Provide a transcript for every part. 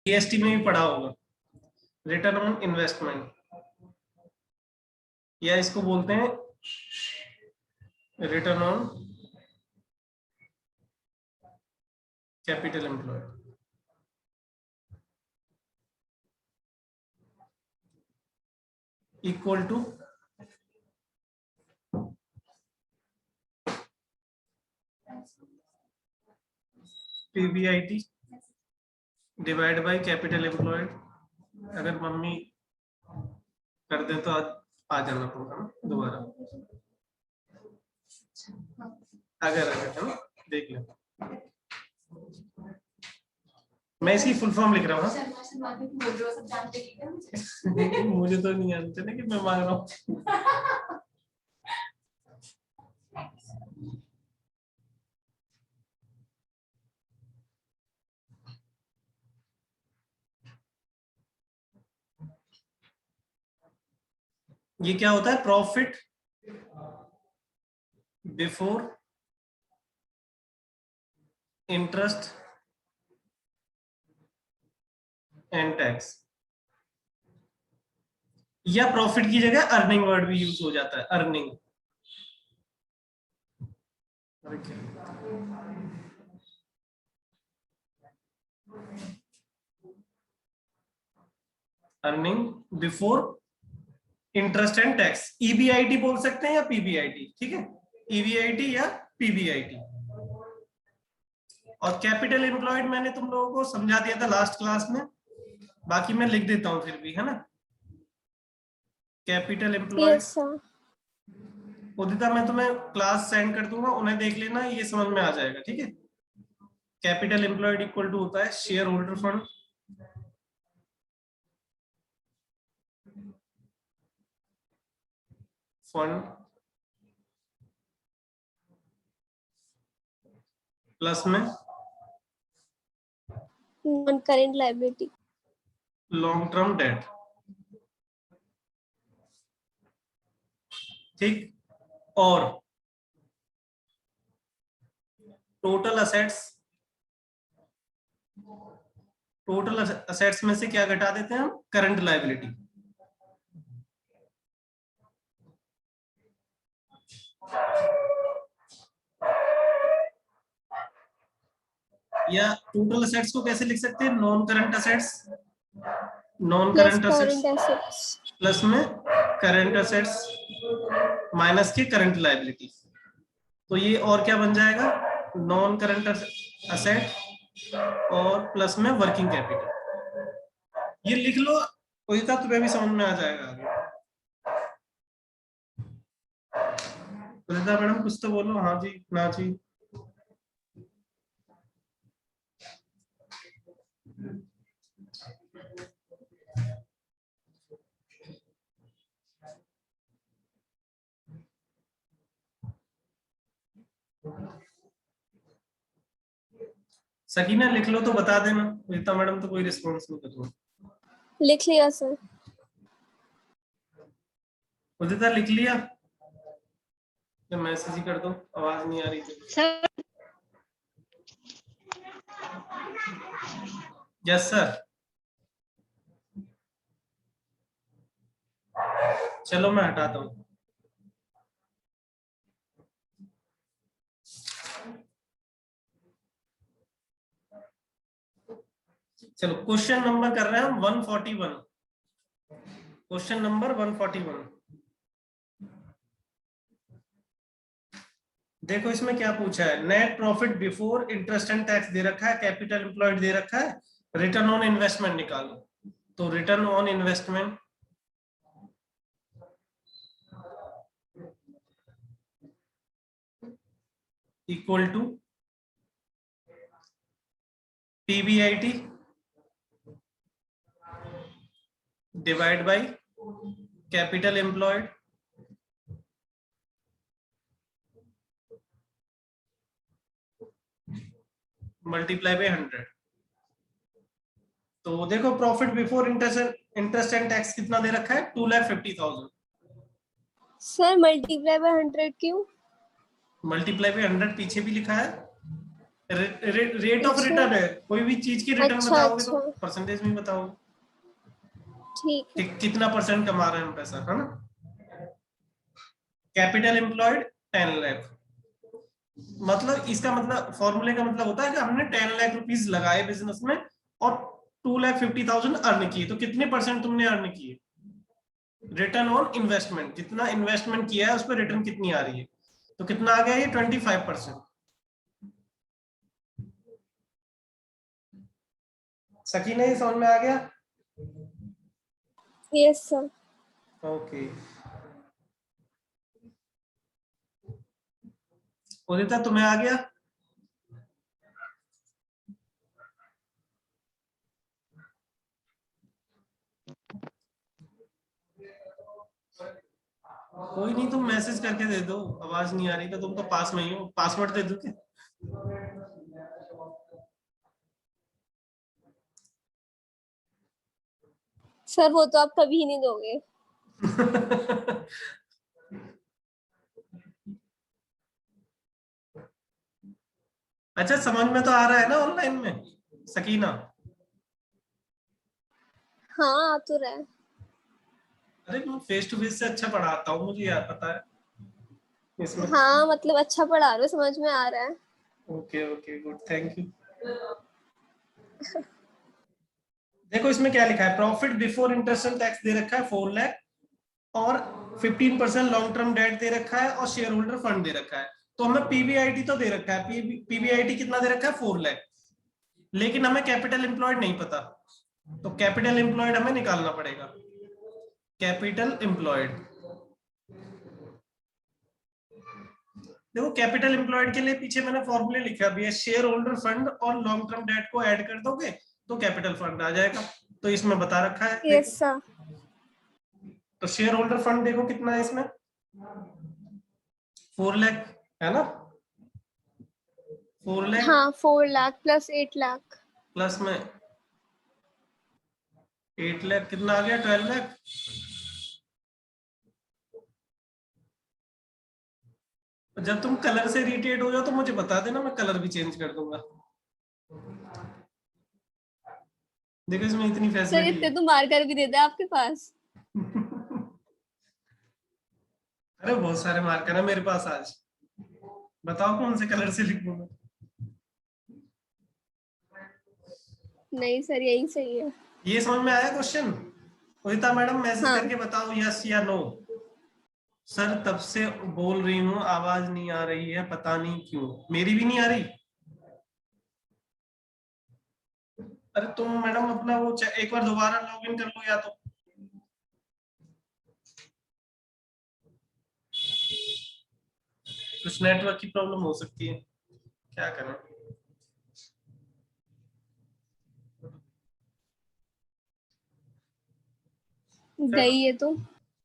GST में भी पढ़ा होगा, रिटर्न ऑन इन्वेस्टमेंट, या इसको बोलते हैं return on capital employed. Equal to PBIT divide by capital employed. अगर मम्मी कर दे तो आ जाना होगा ना दोबारा, अगर है ना, देख ले। मैं इसकी फुल फॉर्म लिख रहा हूँ। मुझे तो नहीं जानते ना कि मैं मांग रहा हूँ। ये क्या होता है? Profit before interest and tax, या प्रॉफिट की जगह अर्निंग वर्ड भी यूज हो जाता है, earning. Earning before interest and tax, EBIT बोल सकते हैं या पीबीआईटी, ठीक है, ईबीआईटी या पीबीआईटी। और कैपिटल एम्प्लॉयड मैंने तुम लोगों को समझा दिया था लास्ट क्लास में, बाकी मैं लिख देता हूं फिर भी, है ना। कैपिटल एम्प्लॉयड, उदिता मैं तुम्हें क्लास सेंड कर दूंगा, उन्हें देख लेना, ये समझ में आ जाएगा, ठीक है। कैपिटल एम्प्लॉयड इक्वल टू होता है शेयर होल्डर फंड प्लस में non current liability, long term debt, ठीक। और टोटल असेट्स में से क्या घटा देते हैं हम? Current liability. या टोटल असेट्स को कैसे लिख सकते हैं? Non current assets, non current assets plus में करंट असेट्स माइनस के करंट लायबिलिटी। तो ये और क्या बन जाएगा? नॉन करंट असेट और प्लस में वर्किंग कैपिटल। ये लिख लो, कोई था तुम्हें भी समझ में आ जाएगा आगे। मैडम कुछ तो बोलो, हाँ जी ना जी। सकीना लिख लो तो बता देना, रीता मैडम तो कोई रिस्पॉन्स नहीं कर रहा। लिख लिया सर। उदिता लिख लिया? तो मैसेज ही कर दो, आवाज नहीं आ रही थी सर। Yes sir. चलो मैं हटाता हूँ। चलो क्वेश्चन नंबर कर रहे हैं हम 141। Question number 141। देखो इसमें क्या पूछा है। Net profit before interest and tax दे रखा है, कैपिटल एम्प्लॉयड दे रखा है, रिटर्न ऑन इन्वेस्टमेंट निकालो। तो return on investment equal to PBIT divide by capital employed multiply by 100। तो देखो profit before interest and tax कितना दे रखा है? 2,50,000। सर मल्टीप्लाई बाय 100 क्यों? मल्टीप्लाई बाय 100 पीछे भी लिखा है, रेट ऑफ रिटर्न है, कोई भी चीज की रिटर्न अच्छा, बताओगे तो अच्छा। परसेंटेज में बताओगे ठीक है। कितना परसेंट कमा रहे हैं हम पैसा, है ना। कैपिटल एम्प्लॉयड 10 लाख, मतलब इसका मतलब फॉर्मूले का मतलब होता है कि हमने 10 लाख रुपीस लगाए बिजनेस में और 2,50,000 अर्न किए, तो कितने परसेंट तुमने अर्न किए। रिटर्न ऑन इन्वेस्टमेंट, कितना इन्वेस्टमेंट किया है उस पर रिटर्न कितनी आ रही है, तो कितना आ गया ये 25%। सकीना ये समझ में आ गया। Yes sir. ओके, उदिता तुम्हें आ गया। कोई नहीं, तुम मैसेज करके दे दो, आवाज नहीं आ रही तो तुम तो पास में ही हो, पासवर्ड दे दो क्या। सर वो तो आप कभी नहीं दोगे। अच्छा, समझ में तो आ रहा है ना ऑनलाइन में सकीना। हाँ, आ तो रहा है। अरे मैं फेस टू फेस से अच्छा पढ़ाता हूँ, मुझे याद पता है इसमें। हाँ मतलब अच्छा पढ़ा रहे हो, समझ में आ रहा है। Okay okay good, thank you. देखो इसमें क्या लिखा है, profit before interest and tax दे रखा है 4 लाख और 15% लॉन्ग टर्म डेट दे रखा है और शेयर होल्डर फंड दे रखा है। तो हमें पीबीआईटी तो दे रखा है, पीबीआईटी कितना दे रखा है 4 लाख, लेकिन हमें कैपिटल एम्प्लॉयड नहीं पता, तो कैपिटल एम्प्लॉयड हमें निकालना पड़ेगा। कैपिटल एम्प्लॉयड, देखो कैपिटल एम्प्लॉयड के लिए पीछे मैंने फॉर्मूले लिखा भी है, शेयर होल्डर फंड और लॉन्ग टर्म डेट को ऐड कर दोगे तो कैपिटल फंड आ जाएगा, तो इसमें बता रखा है। Yes sir. तो शेयर होल्डर फंड देखो कितना है इसमें, 4 लाख है ना, 4 लाख हाँ, 4 लाख प्लस 8 लाख। प्लस में 8 लाख कितना आ गया, 12 लाख। जब तुम कलर से इरिटेट हो जाओ तो मुझे बता देना, मैं कलर भी चेंज कर दूंगा। देखो इसमें इतनी सर फैसिलिटी इतने है। तो मार्कर भी देते हैं आपके पास। अरे बहुत सारे मार्कर है मेरे पास आज, बताओ कौन से कलर से लिखूं मैं। नहीं सर, यही सही है। ये समझ में आया क्वेश्चन। उदिता मैडम मैसेज हाँ करके बताओ यस या नो। सर तब से बोल रही हूँ आवाज नहीं आ रही है, पता नहीं क्यों, मेरी भी नहीं आ रही। अरे तुम मैडम अपना वो एक बार दोबारा लॉगिन कर लो या तो। कुछ नेटवर्क की प्रॉब्लम हो सकती है, क्या करें। गई है तो।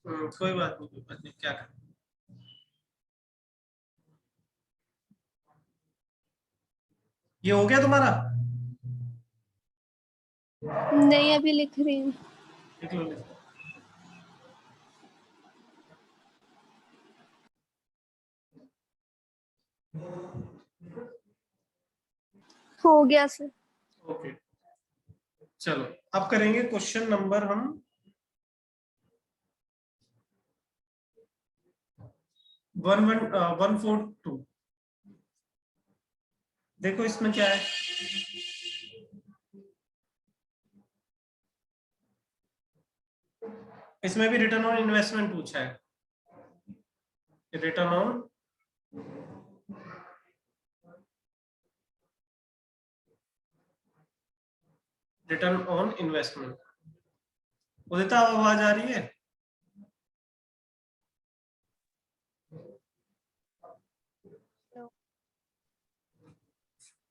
कोई बात नहीं, कोई बात नहीं, क्या करें। ये हो गया तुम्हारा, नहीं अभी लिख रही हूँ। लिख लो लिख लो। हो गया सर। ओके चलो, अब करेंगे क्वेश्चन नंबर हम 142। देखो इसमें क्या है, इसमें भी रिटर्न ऑन इन्वेस्टमेंट पूछा है। Return on investment. उदिता आवाज आ रही है।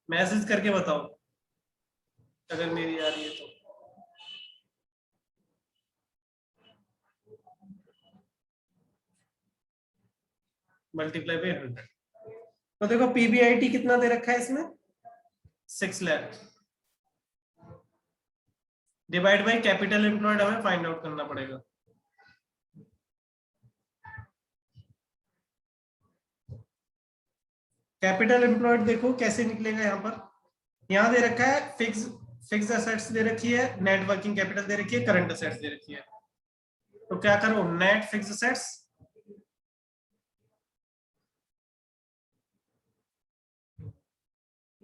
मैसेज करके बताओ अगर मेरी आ रही है तो। मल्टीप्लाई बाय 100, तो देखो पीबीआईटी कितना दे रखा है इसमें 6 lakh, divide by capital employed हमें फाइंड आउट करना पड़ेगा। कैपिटल एम्प्लॉयड देखो कैसे निकलेगा। यहाँ पर यहाँ दे रखा है फिक्स एसेट्स दे रखी है, नेट वर्किंग कैपिटल दे रखी है, करंट एसेट्स दे रखी है। तो क्या करो, नेट फिक्स एसेट्स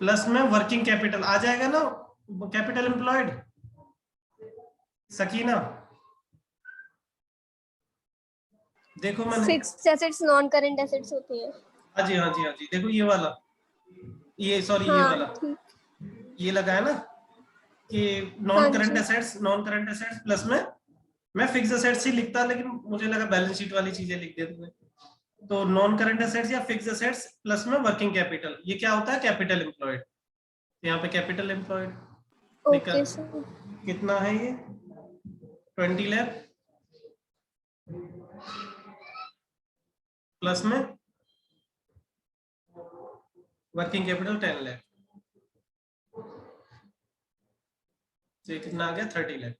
प्लस में वर्किंग कैपिटल आ जाएगा ना, कैपिटल एम्प्लॉयड। सकीना देखो मैंने, fixed assets non current assets होती है। हाँ जी हाँ जी हाँ जी, देखो ये वाला, ये सॉरी ये हाँ वाला, ठीक। ये लगा है ना कि हाँ नॉन करंट जी। Assets, non current assets plus में, मैं फिक्स एसेट्स ही लिखता लेकिन मुझे लगा बैलेंस शीट वाली चीजें लिख दे तुमने। तो नॉन करंट एसेट्स या फिक्स एसेट्स प्लस में वर्किंग कैपिटल, ये क्या होता है, कैपिटल एम्प्लॉयड। यहाँ पे कैपिटल एम्प्लॉयड निकल, ओके सर। कितना है ये, 20 लाख प्लस में वर्किंग कैपिटल 10 लाख, तो ये कितना आ गया, 30 लाख।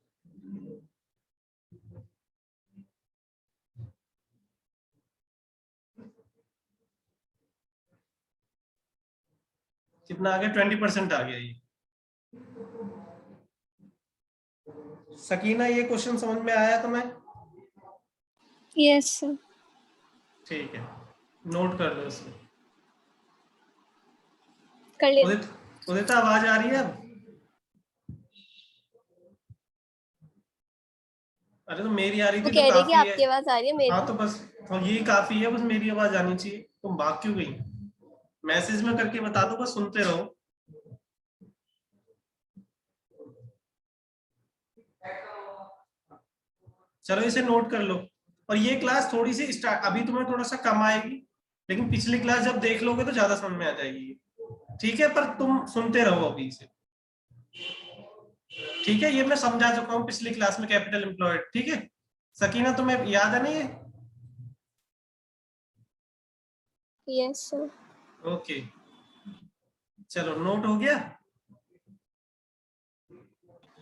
कितना आ गया, 20% आ गया ये। सकीना ये क्वेश्चन समझ में आया तुम्हें? Yes sir. ठीक है, नोट कर लो इसको। कर ले। उदित आवाज आ रही है अब? अरे तो मेरी आ रही वो थी तो कह रही कि काफी है। आपकी आवाज आ रही है, हाँ मेरी। तो बस, और ये काफी है, बस मेरी आवाज आनी चाहिए। तुम भाग क्यों गई? मैसेज में करके बता दो, बस सुनते रहो। चलो इसे नोट कर लो। और ये क्लास थोड़ी सी स्टार्ट, अभी तुम्हें थोड़ा सा कम आएगी, लेकिन पिछली क्लास जब देख लोगे तो ज्यादा समझ में आ जाएगी। ठीक है, पर तुम सुनते रहो अभी इसे। ठीक है, ये मैं समझा चुका हूँ पिछली क्लास में, कैपिटल एम्प्लॉयड। ठीक है सकीना, तुम्हें याद है ना ये? Yes sir. ओके, चलो नोट हो गया।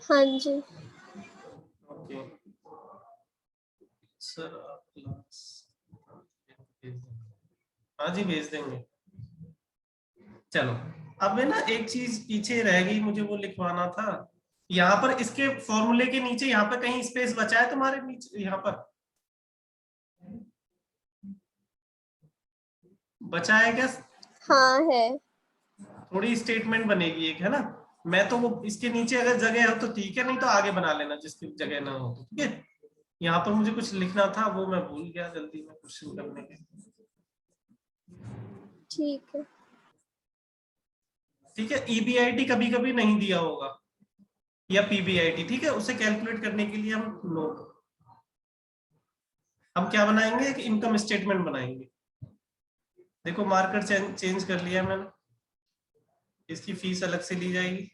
हाँ जी। ओके सर, आप क्लास, हाँ जी भेज देंगे। चलो, अब है ना एक चीज पीछे रह गई, मुझे वो लिखवाना था। यहाँ पर इसके फॉर्मूले के नीचे यहाँ पर कहीं स्पेस बचा है तुम्हारे नीचे, यहाँ पर बचा है क्या? हाँ है। थोड़ी स्टेटमेंट बनेगी एक, है ना? मैं तो वो इसके नीचे अगर जगह हो तो ठीक है, नहीं तो आगे बना लेना जिसकी जगह ना हो तो। ठीक है, यहाँ पर मुझे कुछ लिखना था, वो मैं भूल गया जल्दी में क्वेश्चन करने के। ठीक है। ठीक है, ईबीआईटी कभी कभी नहीं दिया होगा, या पीबीआईटी। ठीक है, उसे कैलकुलेट करने के लिए हम क्या बनाएंगे, एक इनकम स्टेटमेंट बनाएंगे। देखो मार्कर चेंज कर लिया मैंने, इसकी फीस अलग से ली जाएगी।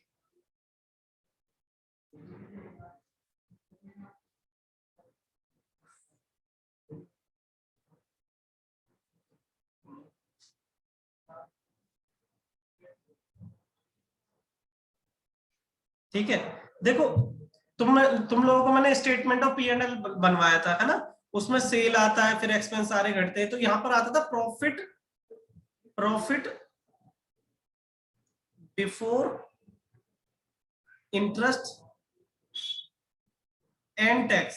ठीक है, देखो तुम लोगों को मैंने statement of P and L बनवाया था, है ना? उसमें सेल आता है, फिर एक्सपेंस सारे घटते हैं, तो यहां पर आता था profit before interest and tax,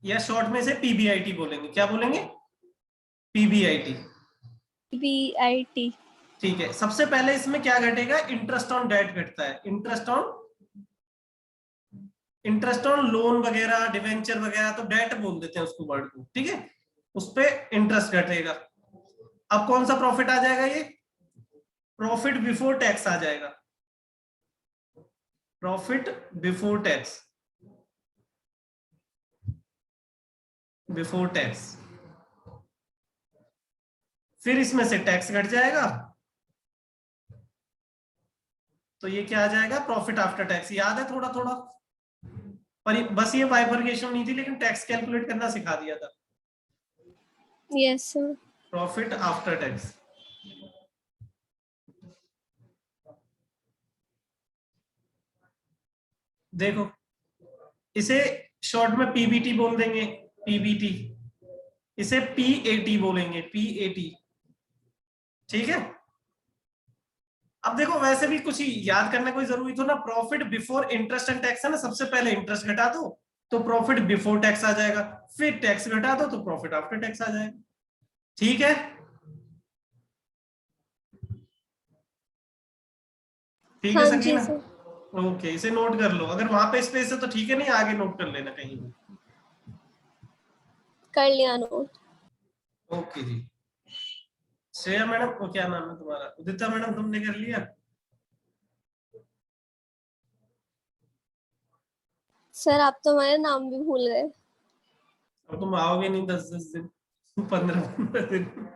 या शॉर्ट में से पीबीआईटी बोलेंगे। क्या बोलेंगे? पीबीआईटी। BIT। ठीक है, सबसे पहले इसमें क्या घटेगा, इंटरेस्ट ऑन डेट घटता है। इंटरेस्ट ऑन लोन वगैरह, डिवेंचर वगैरह, तो डेट बोल देते हैं उसको, वर्ड को। ठीक है, उस पे इंटरेस्ट घटेगा। अब कौन सा प्रॉफिट आ जाएगा, ये प्रॉफिट बिफोर टैक्स आ जाएगा। Profit before tax, before tax. फिर इसमें से टैक्स घट जाएगा, तो ये क्या आ जाएगा, प्रॉफिट आफ्टर टैक्स। याद है थोड़ा थोड़ा, पर बस ये बाइफरकेशन नहीं थी, लेकिन टैक्स कैलकुलेट करना सिखा दिया था। Yes sir. Profit after tax. देखो इसे शॉर्ट में पीबीटी बोल देंगे, पीबीटी। इसे PAT बोलेंगे, PAT। ठीक है। अब देखो वैसे भी कुछ याद करने कोई जरूरी तो ना, profit before interest and tax है ना, सबसे पहले इंटरेस्ट घटा दो तो प्रॉफिट बिफोर टैक्स आ जाएगा, फिर टैक्स घटा दो तो प्रॉफिट आफ्टर टैक्स आ जाएगा। ठीक है, ठीक है हाँ जी सकीना। सर, ओके, इसे नोट कर लो, अगर वहां पे स्पेस है तो ठीक है, नहीं आगे नोट कर लेना कहीं भी। कर लिया नोट। ओके जी। श्रेया मैडम को, क्या नाम है तुम्हारा, उदिता मैडम, तुमने कर लिया? सर आप तो हमारा नाम भी भूल गए। अब तुम आओगे नहीं 10-10 दिन, 15-15 दिन।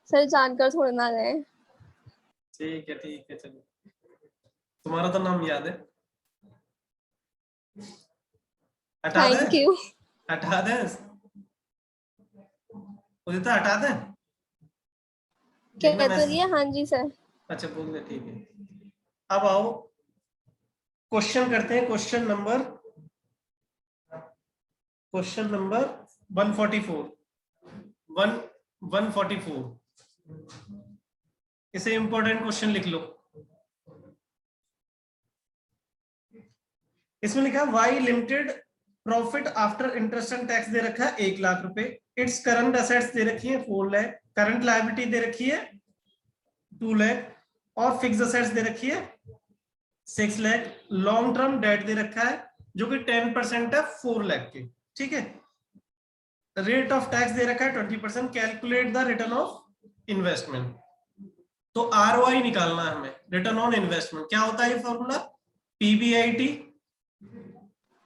सर जानकर थोड़ा ना गए। ठीक है, ठीक है, चलो, तुम्हारा तो नाम याद है। हटा दे, थैंक यू। हटा दे, उदिता हटा दे, देखना क्या तो मैसेज। दिया, हाँ जी सर। अच्छा बोल दे, ठीक है। अब आओ, क्वेश्चन करते हैं, क्वेश्चन नंबर 144, 144। इसे इंपॉर्टेंट क्वेश्चन लिख लो। इसमें लिखा है Y limited profit after interest and tax दे रखा है 1 लाख रुपए, इट्स करंट असेट्स दे रखी है 4 लाख, करंट लायबिलिटी दे रखी है 2 लाख, और फिक्स असेट्स दे रखी है 6 लाख, लॉन्ग टर्म डेट दे रखा है जो कि 10% है 4 लाख के। ठीक है, रेट ऑफ टैक्स दे रखा है 20%, calculate the return of investment. तो ROI निकालना है हमें, रिटर्न ऑन इन्वेस्टमेंट। क्या होता है ये formula, PBIT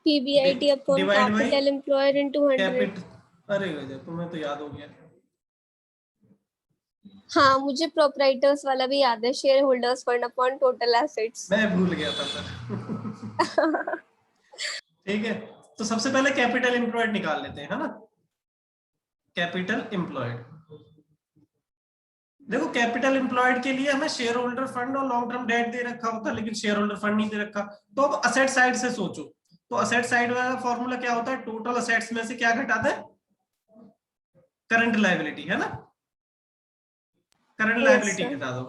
PBIT upon divide by capital employed into 100। Capital. अरे गजब, तुम्हें तो याद हो गया। हाँ मुझे प्रोपराइटर्स वाला भी याद है, share holders fund upon total assets. मैं भूल गया था सर। ठीक है, तो सबसे पहले कैपिटल एम्प्लॉयड निकाल लेते हैं, है ना। कैपिटल एम्प्लॉयड, देखो कैपिटल एम्प्लॉयड के लिए हमें शेयर होल्डर फंड और लॉन्ग टर्म डेट दे रखा होता है, लेकिन शेयर होल्डर फंड नहीं दे रखा। तो अब असेट साइड से सोचो, तो असेट साइड वाला फॉर्मूला क्या होता है, टोटल असेट्स में से क्या घटाते हैं, करंट लायबिलिटी, है ना। Current yes liability sir. घटा दो,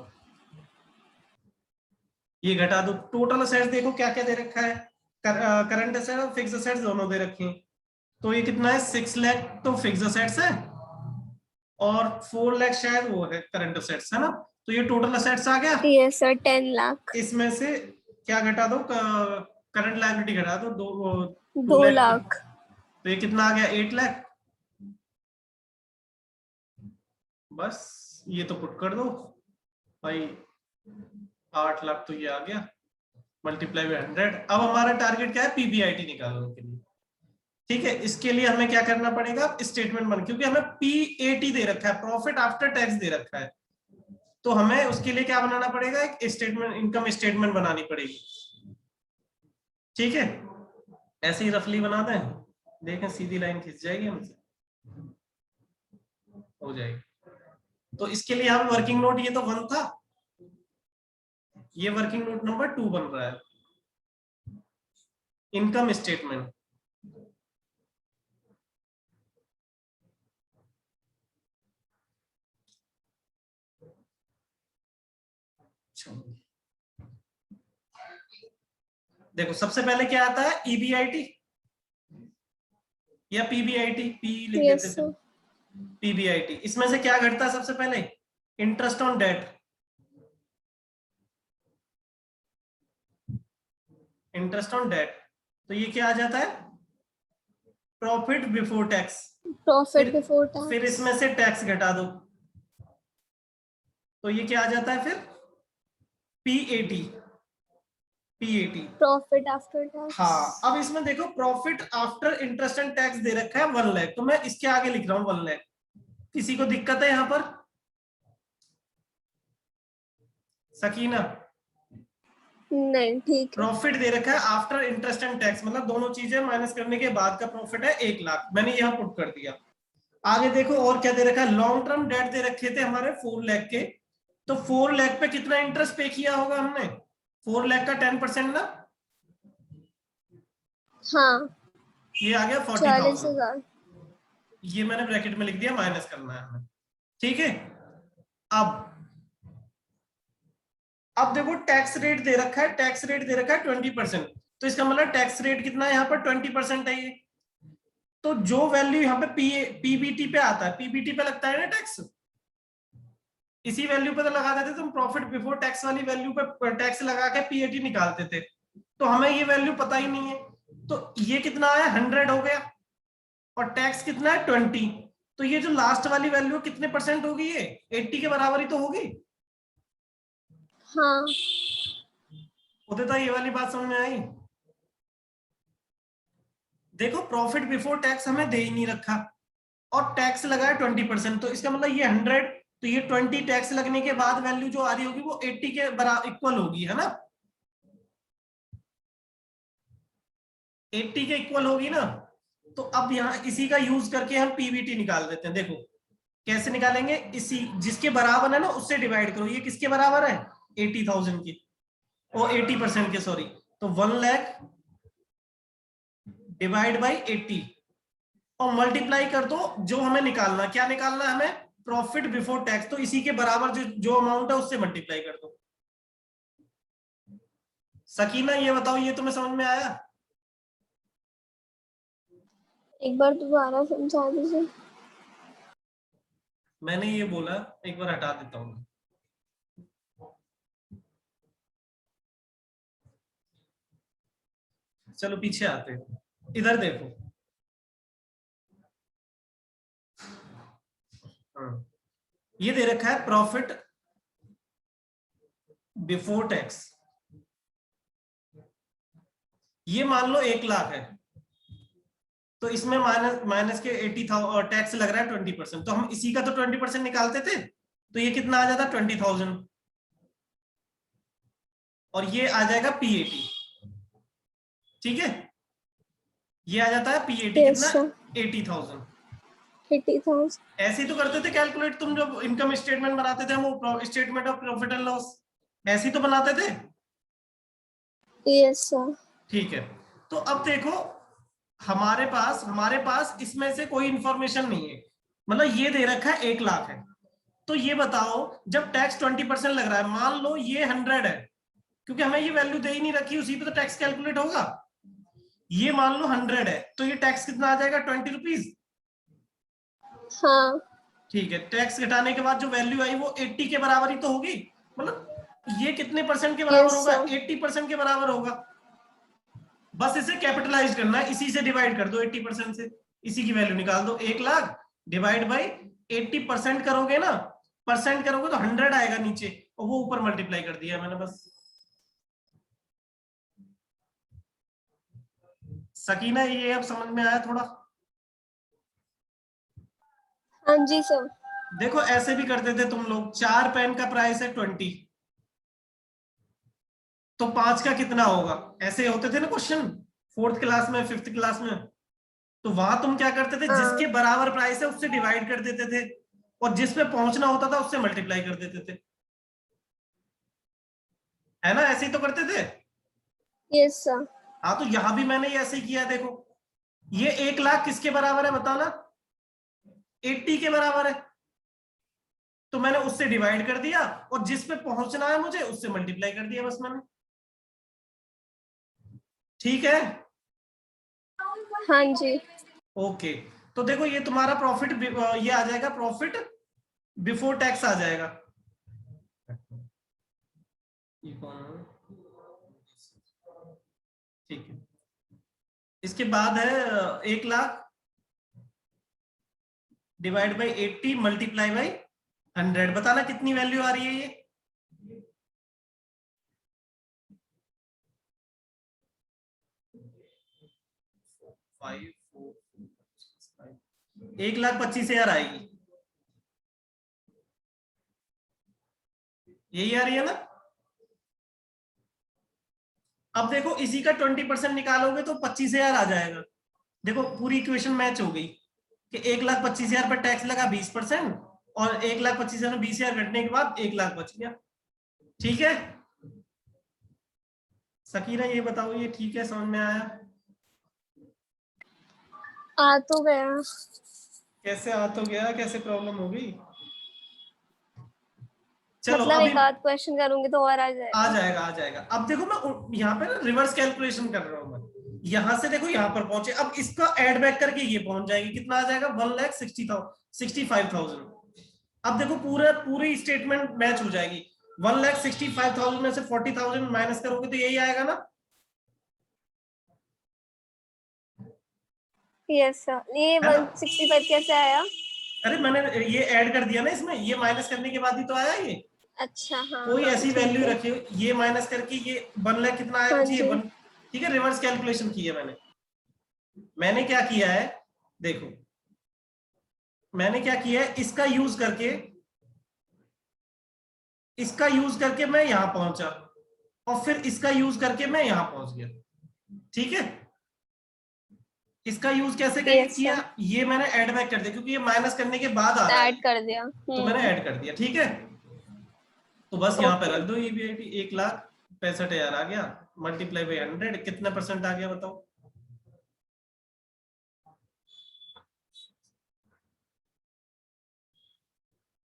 ये घटा दो। टोटल असेट्स देखो क्या क्या दे रखा है, करंट असेट और फिक्स असेट्स दोनों दे रखे हैं। तो ये कितना है, 6 लाख तो फिक्स असेट्स है, और 4 लाख शायद वो है करंट असेट्स, है ना। तो ये टोटल असेट्स आ गया। Yes sir, 10 lakh. इसमें से क्या घटा दो, करंट लायबिलिटी घटा दो, 2 2 लाख। लाख। तो ये कितना आ गया, 8 लाख। बस ये तो पुट कर दो भाई, 8 लाख तो ये आ गया, मल्टीप्लाई बाय 100। अब हमारा टारगेट क्या है, PBIT निकालने के लिए। ठीक है, इसके लिए हमें क्या करना पड़ेगा, स्टेटमेंट बन, क्योंकि हमें PAT दे रखा है, प्रॉफिट आफ्टर टैक्स दे रखा है, तो हमें उसके लिए क्या बनाना पड़ेगा, एक स्टेटमेंट, इनकम स्टेटमेंट बनानी पड़ेगी। ठीक है, ऐसे ही रफली बना दें, देखें सीधी लाइन खिंच जाएगी हमसे, हो जाएगी। तो इसके लिए हम वर्किंग नोट, ये तो 1 था, ये वर्किंग नोट नंबर 2 बन रहा है, इनकम स्टेटमेंट। देखो सबसे पहले क्या आता है, EBIT या PBIT, P लिख यस देते थे, सर। PBIT। इसमें से क्या घटता है सबसे पहले, interest on debt, interest on debt. तो ये क्या आ जाता है, profit before tax. Profit before फिर टैक्स। इसमें से टैक्स घटा दो, तो ये क्या आ जाता है फिर, PAT, PAT। Profit after tax. हाँ, अब इसमें देखो profit after interest and tax दे रखा है 1 लाख, तो मैं इसके आगे लिख रहा हूं 1 लाख। किसी को दिक्कत है यहाँ पर, सकीना? नहीं ठीक है। प्रॉफिट दे रखा है आफ्टर इंटरेस्ट एंड टैक्स, मतलब दोनों चीजें माइनस करने के बाद का प्रॉफिट है 1 लाख, मैंने यहाँ पुट कर दिया। आगे देखो और क्या दे रखा है, लॉन्ग टर्म डेट दे रखे थे हमारे 4 लाख के, तो 4 लाख पे कितना इंटरेस्ट पे किया होगा हमने, 4 लाख का 10% ना। हाँ ये आ गया 40,000, 40,000। ये मैंने ब्रैकेट में लिख दिया, माइनस करना है हमें। ठीक है, अब देखो टैक्स रेट दे रखा है, टैक्स रेट दे रखा है 20%, तो इसका मतलब टैक्स रेट कितना है यहाँ पर 20% है ये। तो जो वैल्यू यहाँ पे पीबीटी पे आता है, पीबीटी पे लगता है ना टैक्स, इसी वैल्यू पे तो लगा देते, तुम प्रॉफिट बिफोर टैक्स वाली वैल्यू पे टैक्स लगा के पीएटी निकालते थे। तो हमें ये वैल्यू पता ही नहीं है, तो ये कितना आया 100 हो गया, और टैक्स कितना है 20, तो ये जो लास्ट वाली वैल्यू कितने परसेंट होगी, ये 80 के बराबर ही तो होगी। हाँ होते तो ये वाली बात समझ में आई। देखो प्रॉफिट बिफोर टैक्स हमें दे ही नहीं रखा, और टैक्स लगा है 20%, तो इसका मतलब ये 100, तो ये 20 टैक्स लगने के बाद वैल्यू जो आ रही होगी वो 80 के बराबर इक्वल होगी, है ना, 80 के इक्वल होगी ना। तो अब यहाँ इसी का यूज करके हम पीवीटी निकाल देते हैं। देखो कैसे निकालेंगे, इसी जिसके बराबर है ना उससे डिवाइड करो, ये किसके बराबर है 80,000 की, ओ 80% के, सॉरी, तो 1 लाख डिवाइड बाई 80 और मल्टीप्लाई कर दो, जो हमें निकालना, क्या निकालना है हमें, प्रॉफिट बिफोर टैक्स, तो इसी के बराबर जो अमाउंट है उससे मल्टीप्लाई कर दो। सकीना ये बताओ, ये तुम्हें समझ में आया? एक बार दोबारा समझा दीजिए। मैंने ये बोला, एक बार हटा देता हूं, चलो पीछे आते हैं, इधर देखो। ये दे रखा है प्रॉफिट बिफोर टैक्स, ये मान लो 1 लाख है, तो इसमें माइनस के 80,000 टैक्स लग रहा है 20%, तो हम इसी का तो 20% निकालते थे, तो ये कितना आ जाता 20,000, और ये आ जाएगा पीएटी। ठीक है, ये आ जाता है पीएटी Yes, कितना, sir. 80,000। 80,000. ऐसे ही तो करते थे कैलकुलेट, तुम जब इनकम स्टेटमेंट बनाते थे, वो statement of profit and loss ऐसे ही तो बनाते थे। Yes, sir. ठीक है, तो अब देखो हमारे पास इसमें से कोई इंफॉर्मेशन नहीं है, मतलब ये दे रखा है 1 लाख है, तो ये बताओ जब टैक्स 20% लग रहा है, मान लो ये 100 है, क्योंकि हमें ये वैल्यू दे ही नहीं रखी, उसी पे तो टैक्स कैलकुलेट होगा। ये मान लो 100 है, तो ये टैक्स कितना आ जाएगा 20 रुपीज। हाँ ठीक है, टैक्स घटाने के बाद जो वैल्यू आई वो 80 के बराबर ही तो होगी, मतलब ये कितने परसेंट के बराबर Yes, होगा, sir. 80% के बराबर होगा। बस इसे कैपिटलाइज करना है, इसी से डिवाइड कर दो 80% से, इसी की वैल्यू निकाल दो, 1 लाख डिवाइड बाई 80% करोगे ना, परसेंट करोगे तो 100 आएगा नीचे, और वो ऊपर मल्टीप्लाई कर दिया मैंने बस। सकीना ये अब समझ में आया थोड़ा? हाँ जी सर। देखो ऐसे भी करते थे तुम लोग, 4 पेन का प्राइस है 20, तो 5 का कितना होगा, ऐसे होते थे ना क्वेश्चन 4th क्लास में 5th क्लास में। तो वहां तुम क्या करते थे, जिसके बराबर प्राइस है उससे डिवाइड कर देते थे, और जिस पे पहुंचना होता था उससे मल्टीप्लाई कर देते थे, है ना, ऐसे ही तो करते थे। Yes, sir. हाँ, तो यहां भी मैंने ऐसे ही किया, देखो ये 1 लाख किसके बराबर है बताना, 80 के बराबर है, तो मैंने उससे डिवाइड कर दिया, और जिस पे पहुंचना है मुझे उससे मल्टीप्लाई कर दिया बस मैंने। ठीक है, हाँ जी। ओके, तो देखो ये तुम्हारा प्रॉफिट, ये आ जाएगा प्रॉफिट बिफोर टैक्स आ जाएगा। ठीक है, इसके बाद है 1 lakh divide by 80 multiply by 100, बताना कितनी वैल्यू आ रही है ये, फाइव 1,25,000 आएगी, यही आ रही है ना। अब देखो इसी का 20% निकालोगे तो 25,000 आ जाएगा। देखो पूरी इक्वेशन मैच हो गई कि 1,25,000 पर टैक्स लगा 20%, और 1,25,000 में 20,000 घटने के बाद 1 लाख बच गया। ठीक है सकीना, ये बताओ ये ठीक है, समझ में आया? आ तो गया। कैसे आ तो गया, कैसे प्रॉब्लम होगी? चलो मतलब अभी एक आध क्वेश्चन करूंगी तो और आ आ जाएगा। जाएगा, आ जाएगा। अब देखो मैं यहाँ पे ना रिवर्स कैलकुलेशन कर रहा हूँ मैं। यहाँ से देखो यहाँ पर पहुंचे, अब इसका ऐड बैक करके ये पहुंच जाएगी, कितना आ जाएगा? 1,60,65,000। अब देखो पूरे पूरी स्टेटमेंट मैच हो जाएगी। 1,65,000 में से 40,000 माइनस करोगे तो यही आएगा ना? Yes sir. ये है ना? 165 कैसे आया? अरे मैंने ये ऐड कर दिया ना इसमें, ये माइनस करने के बाद ही तो आया ये। अच्छा हाँ कोई हाँ ऐसी ठीक वैल्यू है। रखी हो, ये माइनस करके ये 1,00,000 कितना आया हाँ मुझे, ये जी। 1। ठीक है, रिवर्स कैलकुलेशन की है मैंने। मैंने क्या किया है, देखो मैंने क्या किया है, इसका यूज करके मैं यहां पहुंचा, और फिर इसका यूज करके मैं यहां पहुंच गया। ठीक है, इसका यूज कैसे यस किया, सर। ये मैंने ऐड बैक कर दिया क्योंकि ये माइनस करने के बाद आ रहा है, ऐड कर दिया। तो मैंने ऐड कर दिया। ठीक है, तो बस यहाँ पे ओके। रख दो EBIT। 1,65,000 आ गया, मल्टीप्लाई बाई 100, कितना परसेंट आ गया बताओ?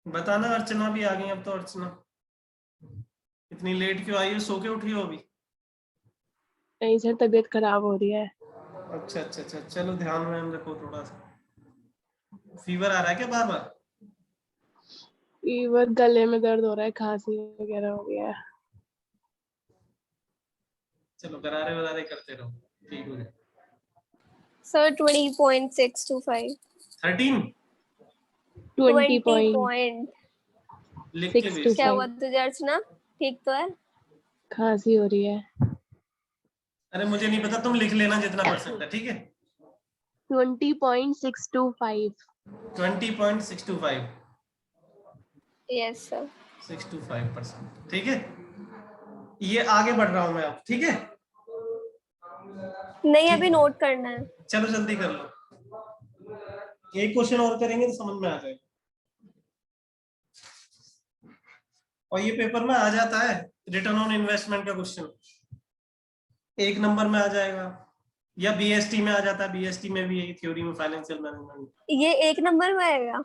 बताना। अर्चना भी आ गई अब तो। अर्चना इतनी लेट क्यों आई हो, सो के उठी हो अभी? नहीं सर, तबीयत खराब हो रही है। अच्छा अच्छा अच्छा, चलो ध्यान में रखो थोड़ा सा। फीवर आ रहा है क्या बार बार? फीवर, गले में दर्द हो रहा है, खांसी वगैरह हो गया है। चलो गरारे वरारे करते रहो, ठीक हो जाए। सर 20.625। 13 20 20 लिख के पॉइंट भेज। क्या 625। हुआ तुझे अर्चना? ठीक तो है? खांसी हो रही है। अरे मुझे नहीं पता, तुम लिख लेना जितना परसेंट है, ठीक है? 20.625। 20.625। Yes sir. 625%, ठीक है। ये आगे बढ़ रहा हूं मैं अब, ठीक है? नहीं ठीक, अभी नोट करना है। चलो जल्दी कर लो, एक क्वेश्चन और करेंगे तो समझ में आ जाएगा। और ये पेपर में आ जाता है, रिटर्न ऑन इन्वेस्टमेंट का क्वेश्चन 1 नंबर में आ जाएगा, या BST में आ जाता है। BST में भी है थ्योरी में फाइनेंशियल मैनेजमेंट। ये 1 नंबर में आएगा?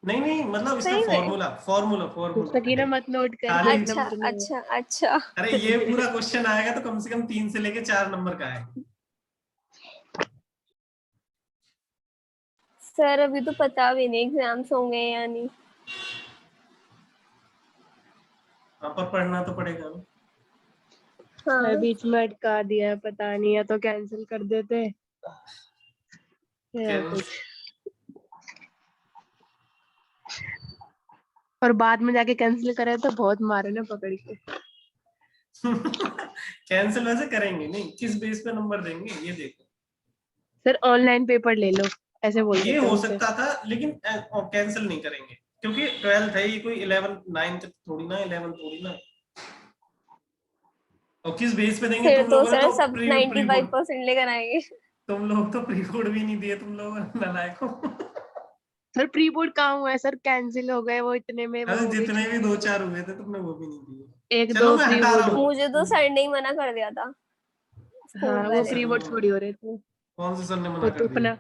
नहीं नहीं, मतलब इसका सही में? फॉर्मूला फॉर्मूला फॉर्मूला सकीना मत नोट कर, खाली। 1 अच्छा नंबर में है। अच्छा अच्छा। अरे ये पूरा क्वेश्चन आएगा तो कम से कम 3 से लेके 4 नंबर का है। सर अभी तो पता भी नहीं एग्जाम्स होंगे या नहीं। वहां पर पढ़ना तो पड़ेगा ना। सर हाँ। बीच में अटका दिया है, पता नहीं, या तो कैंसिल कर देते या कुछ, और बाद में जाके कैंसिल करे तो बहुत मारे ना पकड़ के। कैंसिल वैसे करेंगे नहीं, किस बेस पे नंबर देंगे ये देखो। सर ऑनलाइन पेपर ले लो, ऐसे बोल ये देते हो उनसे। सकता था, लेकिन कैंसिल नहीं करेंगे क्योंकि 12th है, ये कोई 11 9th थोड़ी ना, 11 थोड़ी ना। और किस बेस पे देंगे? फिर तुम तो लोगों ने सर तो सब प्री बोर्ड, 95% लेकर आएंगे। तुम लोग तो प्री बोर्ड भी नहीं दिए, तुम लोग नालायक हो। सर प्री बोर्ड कहाँ हुआ है सर, कैंसिल हो गए वो, इतने में वो अरे हो गई जितने भी छुट्टी। 2-4 हुए थे तुमने वो भी नहीं दिए। एक चलो दो मैं प्री हटा रहा बोर्ड। मुझे तो हूँ। सर ने ही मना कर दिया था, स्कूल हाँ, वो कौन से वाले। प्री सर ने बोर्ड मना? थोड़ी हो रहे थे। कौन से सर ने वो मना तो कर दिया? अपना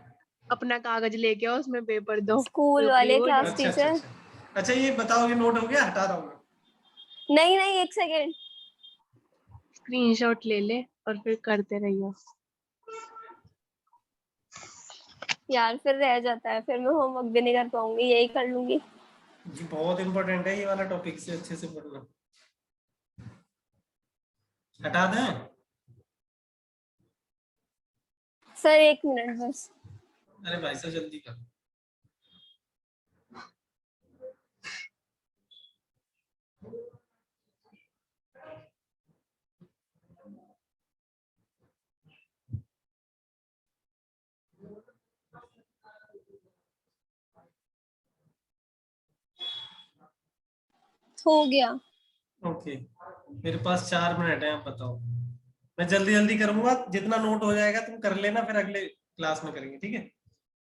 अपना कागज लेके आओ, उसमें पेपर दो। स्कूल जो प्री वाले बोर्ड है। क्लास अच्छा अच्छा टीचर। अच्छा। अच्छा ये बताओ, ये नोट हो गया? हटा रहा हूँ मैं। नहीं नहीं, एक सेकेंड। स्क्रीनशॉट ले ले और फिर करते रहिए। यार फिर रह जाता है, फिर मैं होमवर्क भी नहीं कर पाऊंगी, यही कर लूंगी। ये बहुत इंपॉर्टेंट है ये वाला टॉपिक, से अच्छे से पढ़ना। हटा दें? सर 1 मिनट बस। अरे भाई साहब जल्दी कर। हो गया। ओके, मेरे पास 4 मिनट है, आप बताओ। मैं जल्दी जल्दी करूंगा, जितना नोट हो जाएगा तुम कर लेना, फिर अगले क्लास में करेंगे, ठीक है?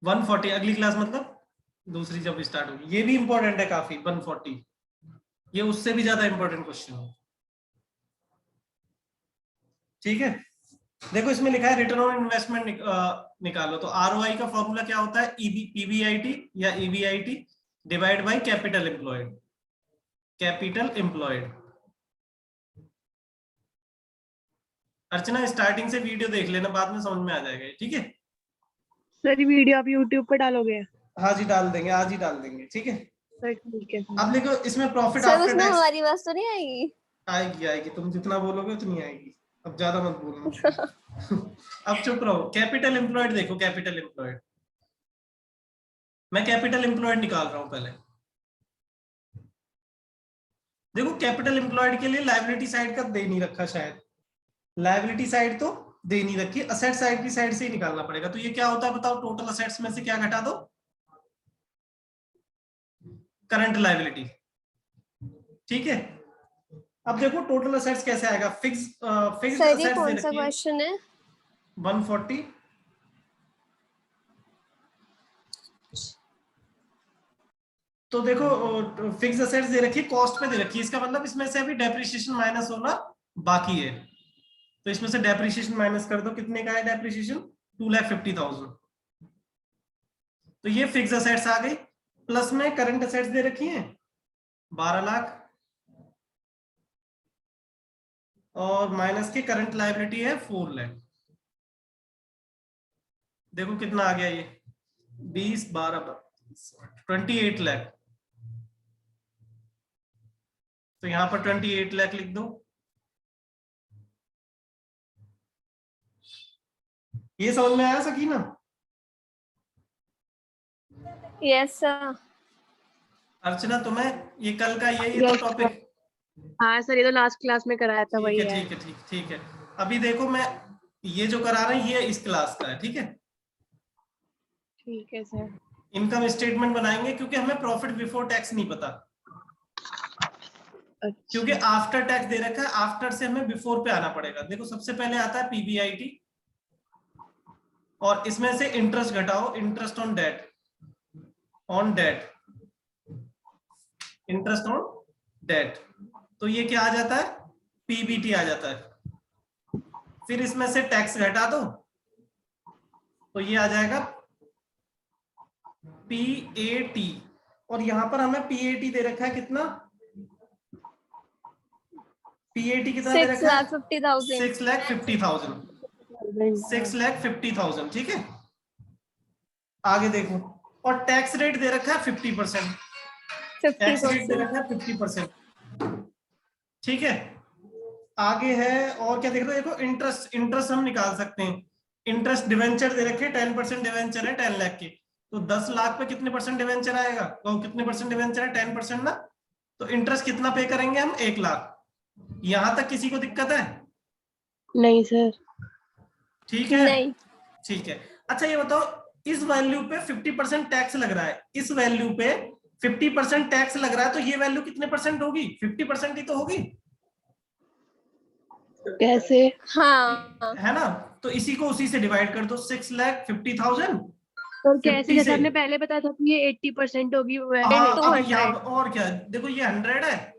140 अगली क्लास, मतलब दूसरी जब स्टार्ट होगी। ये भी इंपॉर्टेंट है काफी, 140। ये उससे भी ज्यादा इंपॉर्टेंट क्वेश्चन है, ठीक है? देखो इसमें लिखा है रिटर्न ऑन इन्वेस्टमेंट निकालो, तो आरओआई का फॉर्मूला क्या होता है, पीबीआईटी या EBIT divide by capital employed, capital employed. Archana starting से वीडियो देख लेना, बाद में समझ में आ जाएगा, ठीक है। सर ये वीडियो आप यूट्यूब पे डालोगे? हाँ जी डाल देंगे, आज ही डाल देंगे, ठीक है। सर ठीक है। अब देखो इसमें प्रॉफिट सर आफ्टर उसमें टैक्स हमारी बात तो नहीं आएगी? आएगी, आएगी, तुम जितना बोलोगे उतनी आएगी, अब ज्यादा मत बोलना। अब चुप रहो। कैपिटल एम्प्लॉयड देखो, कैपिटल एम्प्लॉयड, मैं कैपिटल एम्प्लॉयड निकाल रहा हूं पहले। देखो कैपिटल एम्प्लॉयड के लिए लायबिलिटी साइड का दे नहीं रखा, शायद लायबिलिटी साइड तो दे नहीं रखी, असेट साइड की साइड से ही निकालना पड़ेगा। तो ये क्या होता है बताओ, टोटल असेट्स में से क्या घटा दो, करंट लायबिलिटी, ठीक है। अब देखो टोटल असेट्स कैसे आएगा, फिक्स सर ये असेट्स कौन दे सा रखी है क्वेश्चन है? 140। तो देखो फिक्स असेट्स दे रखी है, कॉस्ट पे दे रखी है, इसका मतलब इसमें से अभी डेप्रिसिएशन माइनस होना बाकी है। तो इसमें से डेप्रिसिएशन माइनस कर दो, कितने का है डेप्रिसिएशन, 2,50,000। तो ये फिक्स असेट्स आ गई। प्लस में करंट असेट्स दे रखी हैं 12 लाख, और माइनस की करंट लायबिलिटी है 4 लाख। देखो कितना आ गया ये, 20 12 28 लाख। तो यहां पर 28 लाख लिख दो। ये समझ में आया सकीना? Yes sir. अर्चना तुम्हें ये कल का ये Yes, तो टॉपिक, हाँ सर ये तो लास्ट क्लास में कराया था, ठीक वही है है। ठीक है ठीक है। अभी देखो मैं ये जो करा रहा हूं ये इस क्लास का है, ठीक है। ठीक है सर। इनकम स्टेटमेंट बनाएंगे, क्योंकि हमें प्रॉफिट बिफोर टैक्स नहीं पता, क्योंकि अच्छा आफ्टर टैक्स दे रखा है, आफ्टर से हमें बिफोर पे आना पड़ेगा। देखो सबसे पहले आता है पीबीआईटी, और इसमें से इंटरेस्ट घटाओ, interest on debt, on debt, interest on debt, तो ये क्या आ जाता है, पीबीटी आ जाता है। फिर इसमें से टैक्स घटा दो, तो ये आ जाएगा पीएटी, और यहां पर हमें पीएटी दे रखा है कितना, पीएटी कितना दे रखा है, 6,50,000। 6,50,000, 6,50,000, ठीक है। आगे देखो, और टैक्स रेट दे रखा है 50%, टैक्स रेट दे 50%। रखा है 50%, ठीक है। आगे है और क्या देख रहे हो, देखो इंटरेस्ट, इंटरेस्ट हम निकाल सकते हैं। इंटरेस्ट डिवेंचर दे रखे 10% डिवेंचर है 10 लाख के, तो 10 लाख पे कितने परसेंट डिवेंचर आएगा, तो कितने परसेंट डिवेंचर है, 10% ना। तो इंटरेस्ट कितना पे करेंगे हम, 1 लाख। यहां तक किसी को दिक्कत है? नहीं सर। ठीक है नहीं। ठीक है। अच्छा ये बताओ, इस वैल्यू पे 50% टैक्स लग रहा है, इस वैल्यू पे 50% टैक्स लग रहा है, तो ये वैल्यू कितने परसेंट होगी, 50% ही तो होगी, कैसे? हाँ है ना। तो इसी को उसी से डिवाइड कर दो, 6,50,000 और कैसे, 50 जैसे से। आपने पहले बताया था कि ये 80% होगी, हाँ टू अब यहाँ 100। और क्या, देखो ये 100 है,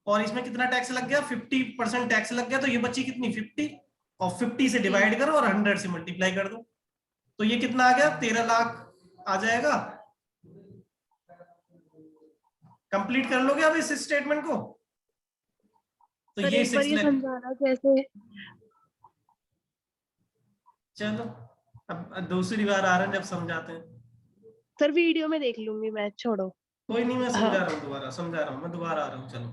और इसमें कितना टैक्स लग गया, 50% टैक्स लग गया, तो ये बची कितनी, 50, और 50 से डिवाइड करो और 100 से मल्टीप्लाई कर दो, तो ये कितना आ गया, 13 लाख आ जाएगा। कंप्लीट कर लोगे अब इस स्टेटमेंट को, तो सर ये एक बार 6 ये लाख। समझाना कैसे? चलो अब दूसरी बार आ रहे हैं जब समझाते हैं। सर वीडियो में देख लूंगी मैं, छोड़ो। कोई नहीं, मैं समझा हाँ रहा हूँ, दोबारा समझा रहा हूँ, मैं दोबारा आ रहा हूँ, चलो।